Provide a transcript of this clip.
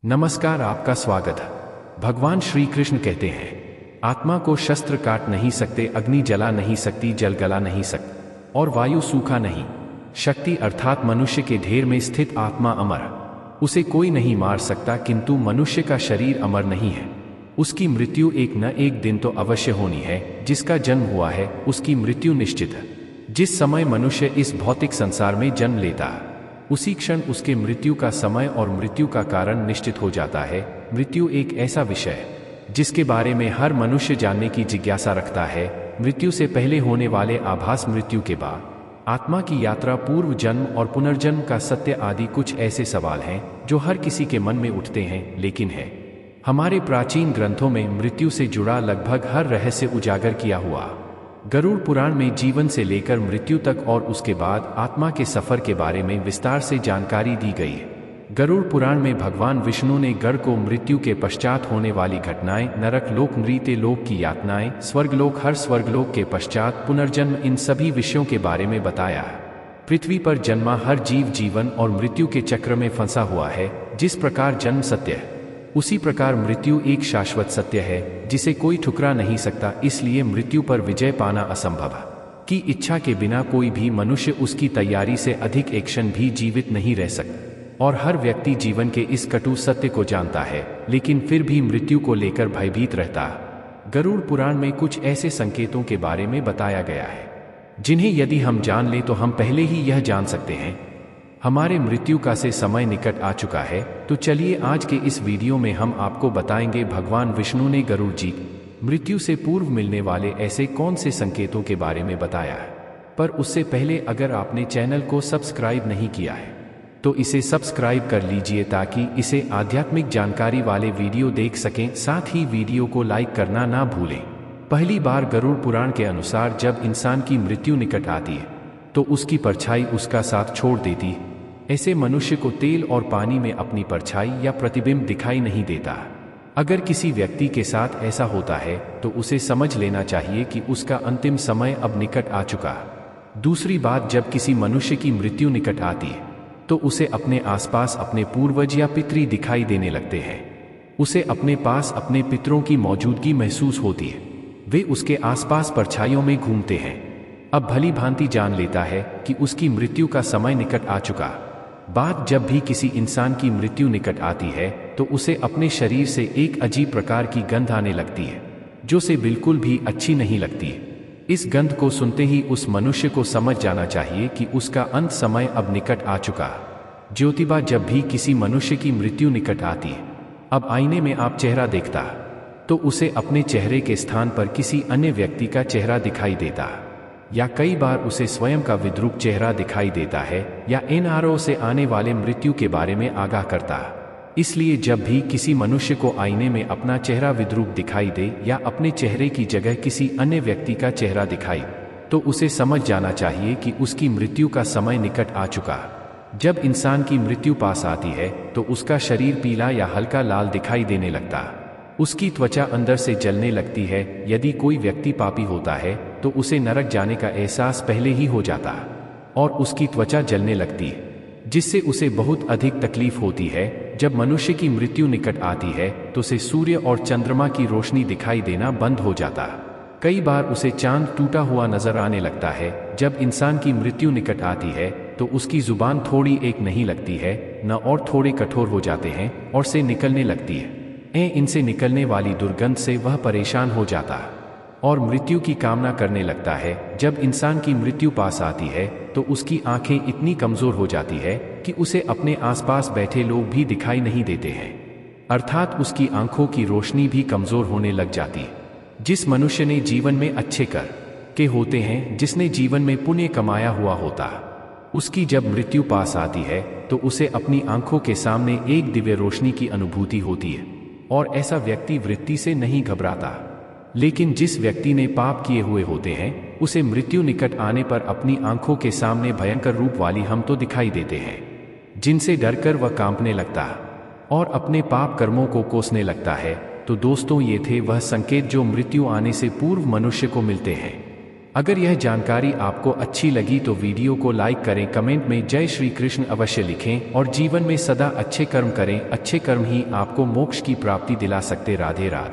नमस्कार, आपका स्वागत है। भगवान श्री कृष्ण कहते हैं, आत्मा को शस्त्र काट नहीं सकते, अग्नि जला नहीं सकती, जल गला नहीं सकती और वायु सूखा नहीं। शक्ति अर्थात मनुष्य के ढेर में स्थित आत्मा अमर, उसे कोई नहीं मार सकता, किंतु मनुष्य का शरीर अमर नहीं है। उसकी मृत्यु एक न एक दिन तो अवश्य होनी है। जिसका जन्म हुआ है उसकी मृत्यु निश्चित है। जिस समय मनुष्य इस भौतिक संसार में जन्म लेता है उसी क्षण उसके मृत्यु का समय और मृत्यु का कारण निश्चित हो जाता है। मृत्यु एक ऐसा विषय है जिसके बारे में हर मनुष्य जानने की जिज्ञासा रखता है। मृत्यु से पहले होने वाले आभास, मृत्यु के बाद आत्मा की यात्रा, पूर्व जन्म और पुनर्जन्म का सत्य आदि कुछ ऐसे सवाल हैं जो हर किसी के मन में उठते हैं। लेकिन है हमारे प्राचीन ग्रंथों में मृत्यु से जुड़ा लगभग हर रहस्य उजागर किया हुआ। गरुड़ पुराण में जीवन से लेकर मृत्यु तक और उसके बाद आत्मा के सफर के बारे में विस्तार से जानकारी दी गई है। गरुड़ पुराण में भगवान विष्णु ने गरुड़ को मृत्यु के पश्चात होने वाली घटनाएं, नरक लोक, मृत्य लोक की यातनाएं, स्वर्गलोक, हर स्वर्गलोक के पश्चात पुनर्जन्म, इन सभी विषयों के बारे में बताया है। पृथ्वी पर जन्मा हर जीव जीवन और मृत्यु के चक्र में फंसा हुआ है। जिस प्रकार जन्म सत्य है उसी प्रकार मृत्यु एक शाश्वत सत्य है जिसे कोई ठुकरा नहीं सकता। इसलिए मृत्यु पर विजय पाना असंभव है। की इच्छा के बिना कोई भी मनुष्य उसकी तैयारी से अधिक एक क्षण भी जीवित नहीं रह सकता। और हर व्यक्ति जीवन के इस कटु सत्य को जानता है, लेकिन फिर भी मृत्यु को लेकर भयभीत रहता है। गरुड़ पुराण में कुछ ऐसे संकेतों के बारे में बताया गया है जिन्हें यदि हम जान लें तो हम पहले ही यह जान सकते हैं हमारे मृत्यु का से समय निकट आ चुका है। तो चलिए आज के इस वीडियो में हम आपको बताएंगे भगवान विष्णु ने गरुड़ जी मृत्यु से पूर्व मिलने वाले ऐसे कौन से संकेतों के बारे में बताया है। पर उससे पहले अगर आपने चैनल को सब्सक्राइब नहीं किया है तो इसे सब्सक्राइब कर लीजिए ताकि इसे आध्यात्मिक जानकारी वाले वीडियो देख सकें। साथ ही वीडियो को लाइक करना ना भूलें। पहली बार गरुड़ पुराण के अनुसार जब इंसान की मृत्यु निकट आती है तो उसकी परछाई उसका साथ छोड़ देती है। ऐसे मनुष्य को तेल और पानी में अपनी परछाई या प्रतिबिंब दिखाई नहीं देता। अगर किसी व्यक्ति के साथ ऐसा होता है तो उसे समझ लेना चाहिए कि उसका अंतिम समय अब निकट आ चुका है। दूसरी बात, जब किसी मनुष्य की मृत्यु निकट आती है तो उसे अपने आसपास अपने पूर्वज या पितृ दिखाई देने लगते हैं। उसे अपने पास अपने पितरों की मौजूदगी महसूस होती है। वे उसके आसपास परछाइयों में घूमते हैं। अब भली भांति जान लेता है कि उसकी मृत्यु का समय निकट आ चुका। बात, जब भी किसी इंसान की मृत्यु निकट आती है तो उसे अपने शरीर से एक अजीब प्रकार की गंध आने लगती है जो से बिल्कुल भी अच्छी नहीं लगती है। इस गंध को सुनते ही उस मनुष्य को समझ जाना चाहिए कि उसका अंत समय अब निकट आ चुका। ज्योतिबा, जब भी किसी मनुष्य की मृत्यु निकट आती है, अब आईने में आप चेहरा देखता तो उसे अपने चेहरे के स्थान पर किसी अन्य व्यक्ति का चेहरा दिखाई देता है या कई बार उसे स्वयं का विद्रूप चेहरा दिखाई देता है या एनआरओ से आने वाले मृत्यु के बारे में आगाह करता है। इसलिए जब भी किसी मनुष्य को आईने में अपना चेहरा विद्रूप दिखाई दे या अपने चेहरे की जगह किसी अन्य व्यक्ति का चेहरा दिखाई तो उसे समझ जाना चाहिए कि उसकी मृत्यु का समय निकट आ चुका। जब इंसान की मृत्यु पास आती है तो उसका शरीर पीला या हल्का लाल दिखाई देने लगता है। उसकी त्वचा अंदर से जलने लगती है। यदि कोई व्यक्ति पापी होता है तो उसे नरक जाने का एहसास पहले ही हो जाता है और उसकी त्वचा जलने लगती है जिससे उसे बहुत अधिक तकलीफ होती है। जब मनुष्य की मृत्यु निकट आती है तो उसे सूर्य और चंद्रमा की रोशनी दिखाई देना बंद हो जाता है। कई बार उसे चांद टूटा हुआ नजर आने लगता है। जब इंसान की मृत्यु निकट आती है तो उसकी जुबान थोड़ी एक नहीं लगती है न और थोड़े कठोर हो जाते हैं और से निकलने लगती है। इनसे निकलने वाली दुर्गंध से वह परेशान हो जाता है और मृत्यु की कामना करने लगता है। जब इंसान की मृत्यु पास आती है तो उसकी आंखें इतनी कमजोर हो जाती है कि उसे अपने आसपास बैठे लोग भी दिखाई नहीं देते हैं, अर्थात उसकी आंखों की रोशनी भी कमजोर होने लग जाती है। जिस मनुष्य ने जीवन में अच्छे कर के होते हैं, जिसने जीवन में पुण्य कमाया हुआ होता है, उसकी जब मृत्यु पास आती है तो उसे अपनी आंखों के सामने एक दिव्य रोशनी की अनुभूति होती है और ऐसा व्यक्ति वृत्ति से नहीं घबराता। लेकिन जिस व्यक्ति ने पाप किए हुए होते हैं उसे मृत्यु निकट आने पर अपनी आंखों के सामने भयंकर रूप वाली हम तो दिखाई देते हैं जिनसे डरकर वह कांपने लगता है और अपने पाप कर्मों को कोसने लगता है। तो दोस्तों, ये थे वह संकेत जो मृत्यु आने से पूर्व मनुष्य को मिलते हैं। अगर यह जानकारी आपको अच्छी लगी तो वीडियो को लाइक करें, कमेंट में जय श्री कृष्ण अवश्य लिखें और जीवन में सदा अच्छे कर्म करें। अच्छे कर्म ही आपको मोक्ष की प्राप्ति दिला सकते। राधे राधे।